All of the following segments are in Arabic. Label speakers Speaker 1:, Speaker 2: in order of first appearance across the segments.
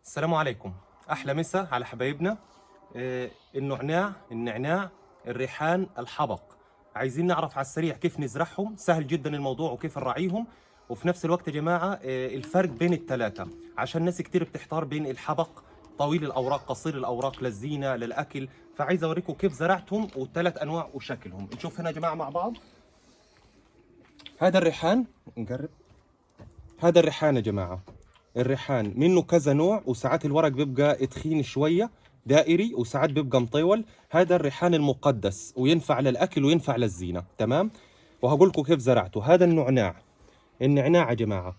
Speaker 1: السلام عليكم. احلى مسا على حبايبنا. النعناع، الريحان، الحبق. عايزين نعرف على السريع كيف نزرعهم. سهل جدا الموضوع وكيف نراعيهم، وفي نفس الوقت يا جماعه الفرق بين الثلاثه، عشان ناس كتير بتحتار بين الحبق طويل الاوراق قصير الاوراق للزينه للاكل. فعايز اوريكم كيف زرعتهم والثلاث انواع وشكلهم. نشوف هنا يا جماعه مع بعض. هذا الريحان، نقرب. هذا الريحان يا جماعه، الريحان منه كذا نوع، وساعات الورق بيبقى تخين شوية دائري، وساعات بيبقى مطول. هذا الريحان المقدس وينفع للأكل وينفع للزينة، تمام. وهقول لكم كيف زرعته. هذا النعناع يا جماعة،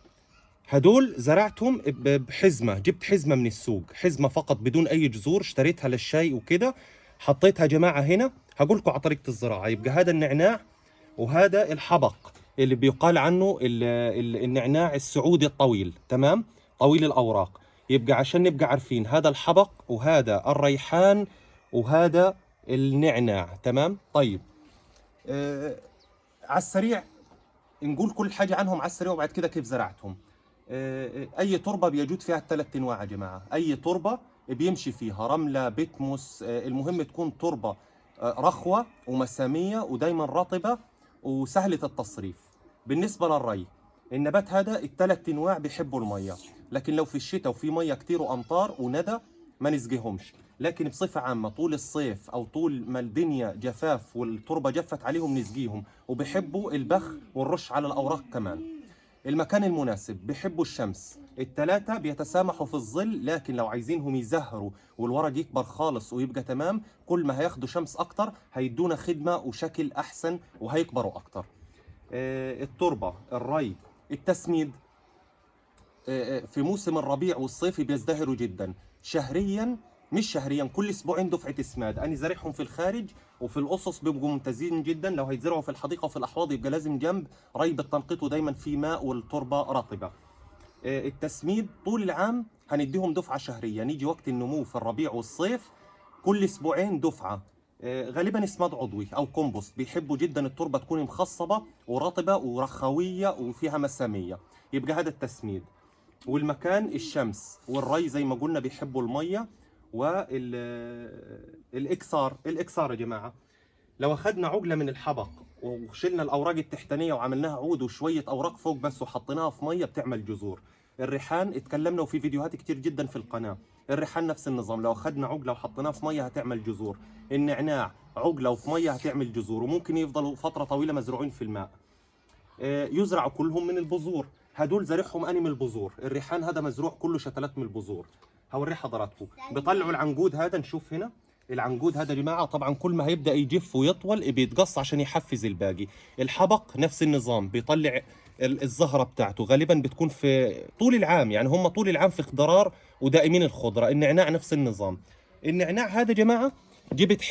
Speaker 1: هدول زرعتهم بحزمة. جبت حزمة من السوق، حزمة فقط بدون أي جذور، اشتريتها للشاي وكده. حطيتها يا جماعة هنا. هقول لكم على طريقة الزراعة. يبقى هذا النعناع، وهذا الحبق اللي بيقال عنه النعناع السعودي الطويل، تمام، طويل الأوراق. يبقى عشان نبقى عارفين، هذا الحبق وهذا الريحان وهذا النعناع، تمام. طيب، على السريع نقول كل حاجة عنهم على السريع، وبعد كده كيف زرعتهم. أي تربة بيجود فيها الثلاث أنواع يا جماعة. أي تربة بيمشي فيها، رملة، بتموس، المهم تكون تربة رخوة ومسامية ودايما رطبة وسهلة التصريف. بالنسبة للري، النبات هذا الثلاث انواع بيحبوا المية، لكن لو في الشتاء وفي مية كتير وامطار وندى ما نسقيهمش. لكن بصفة عامة طول الصيف او طول ما الدنيا جفاف والتربة جفت عليهم نسقيهم، وبيحبوا البخ والرش على الاوراق كمان. المكان المناسب، بيحبوا الشمس. الثلاثة بيتسامحوا في الظل، لكن لو عايزينهم يزهروا والورق يكبر خالص ويبقى تمام، كل ما هياخدوا شمس أكتر هيدونا خدمة وشكل أحسن وهيكبروا أكتر. التربة، الري، التسميد. في موسم الربيع والصيف بيزدهروا جدا. شهريا، مش شهريا، كل اسبوعين دفعه اسماد. انا زارعهم في الخارج وفي القصص بيبقوا ممتازين جدا. لو هيتزرعوا في الحديقه وفي الاحواض يبقى لازم جنب ري بالتنقيط، ودايما في ماء والتربه رطبه. التسميد طول العام هنديهم دفعه شهريه. نيجي وقت النمو في الربيع والصيف كل اسبوعين دفعه. غالبا اسماد عضوي او كومبوست. بيحبوا جدا التربه تكون مخصبه ورطبه ورخويه وفيها مساميه. يبقى هذا التسميد. والمكان الشمس، والري زي ما قلنا بيحبوا الميه. والاكسار يا جماعه، لو اخذنا عقله من الحبق وشلنا الاوراق التحتانيه وعملناها عود وشويه اوراق فوق بس وحطيناها في ميه بتعمل جذور. الريحان اتكلمنا وفي فيديوهات كتير جدا في القناه. الريحان نفس النظام، لو اخذنا عقله وحطيناها في ميه هتعمل جذور. النعناع عقله وفي ميه هتعمل جذور، وممكن يفضلوا فتره طويله مزروعين في الماء. يزرعوا كلهم من البذور. هدول زارعهم اني من البذور. الريحان هذا مزروع كله شتلات من البذور. هوري حضراتكم. بيطلعوا العنقود هذا، نشوف هنا العنقود هذا يا جماعه. طبعا كل ما هيبدا يجف ويطول بيتقص عشان يحفز الباقي. الحبق نفس النظام، بيطلع الزهره بتاعته غالبا بتكون في طول العام، يعني هم طول العام في خضرار ودائمين الخضره. النعناع نفس النظام. النعناع هذا يا جماعه، جبت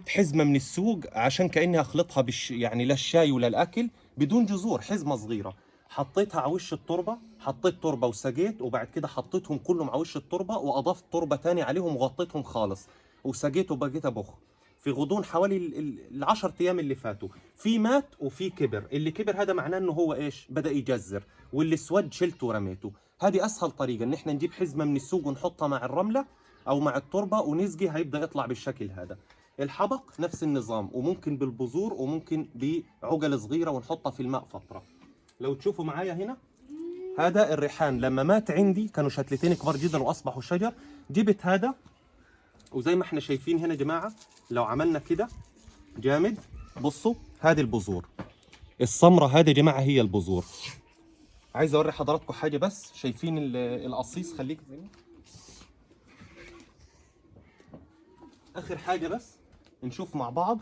Speaker 1: حزمه من السوق عشان كاني اخلطها يعني للشاي وللاكل بدون جذور. حزمه صغيره حطيتها على وش التربه. حطيت تربه وسقيت، وبعد كده حطيتهم كلهم على وش التربه، واضفت تربه تاني عليهم وغطيتهم خالص وسقيت وبقيت ابخ في غضون حوالي ال10 ايام اللي فاتوا. في مات وفي كبر. اللي كبر هذا معناه انه هو ايش، بدا يجزر. واللي اسود شلته ورميته. هذه اسهل طريقه، ان احنا نجيب حزمه من السوق ونحطها مع الرمله او مع التربه ونسقي، هيبدا يطلع بالشكل هذا. الحبق نفس النظام، وممكن بالبذور وممكن بعقل صغيره ونحطها في الماء فتره. لو تشوفوا معايا هنا، هذا الريحان لما مات عندي كانوا شتلتين كبار جدا واصبحوا شجر. جبت هذا، وزي ما احنا شايفين هنا يا جماعه، لو عملنا كده جامد، بصوا هذه البذور السمراء. هذه يا جماعه هي البذور. عايز اوري حضراتكم حاجه بس. شايفين القصيص؟ خليك زي ما. اخر حاجه بس نشوف مع بعض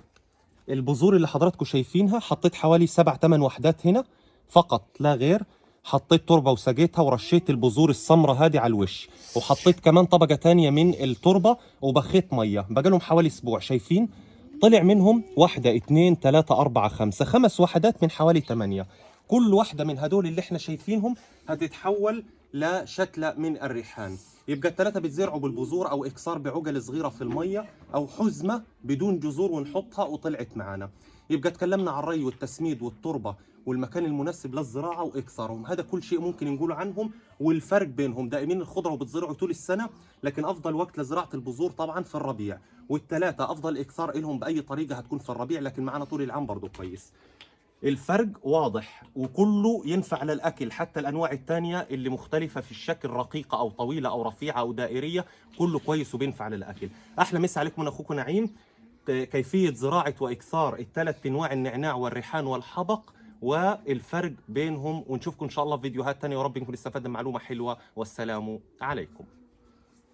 Speaker 1: البذور اللي حضراتكم شايفينها. حطيت حوالي 7-8 وحدات هنا فقط لا غير. حطيت تربة وسقيتها ورشيت البذور السمراء هذه على الوش، وحطيت كمان طبقة تانية من التربة وبخيت مية. بقى لهم حوالي اسبوع. شايفين طلع منهم 1 2 3 4 5 5 وحدات من حوالي 8. كل واحدة من هدول اللي احنا شايفينهم هتتحول لشتلة من الريحان. يبقى الثلاثة بيتزرعوا بالبذور أو إكسار بعقل صغيرة في المية، أو حزمة بدون جذور ونحطها وطلعت معانا. يبقى اتكلمنا عن الري والتسميد والتربة والمكان المناسب للزراعه واكثارهم. هذا كل شيء ممكن نقوله عنهم. والفرق بينهم، دائمين الخضره وبتزرعوا طول السنه، لكن افضل وقت لزراعه البذور طبعا في الربيع. والثلاثه افضل اكثار لهم باي طريقه هتكون في الربيع، لكن معنا طول العام برضه كويس. الفرق واضح وكله ينفع للأكل، حتى الأنواع الثانية اللي مختلفة في الشكل، رقيقة أو طويلة أو رفيعة أو دائرية، كله كويس وبينفع للأكل. أحلى مسا عليكم من أخوكم نعيم. كيفية زراعة وإكثار الثلاث أنواع النعناع والريحان والحبق والفرق بينهم، ونشوفكم إن شاء الله في فيديوهات تانية، ورب نكون استفدنا معلومة حلوة. والسلام عليكم.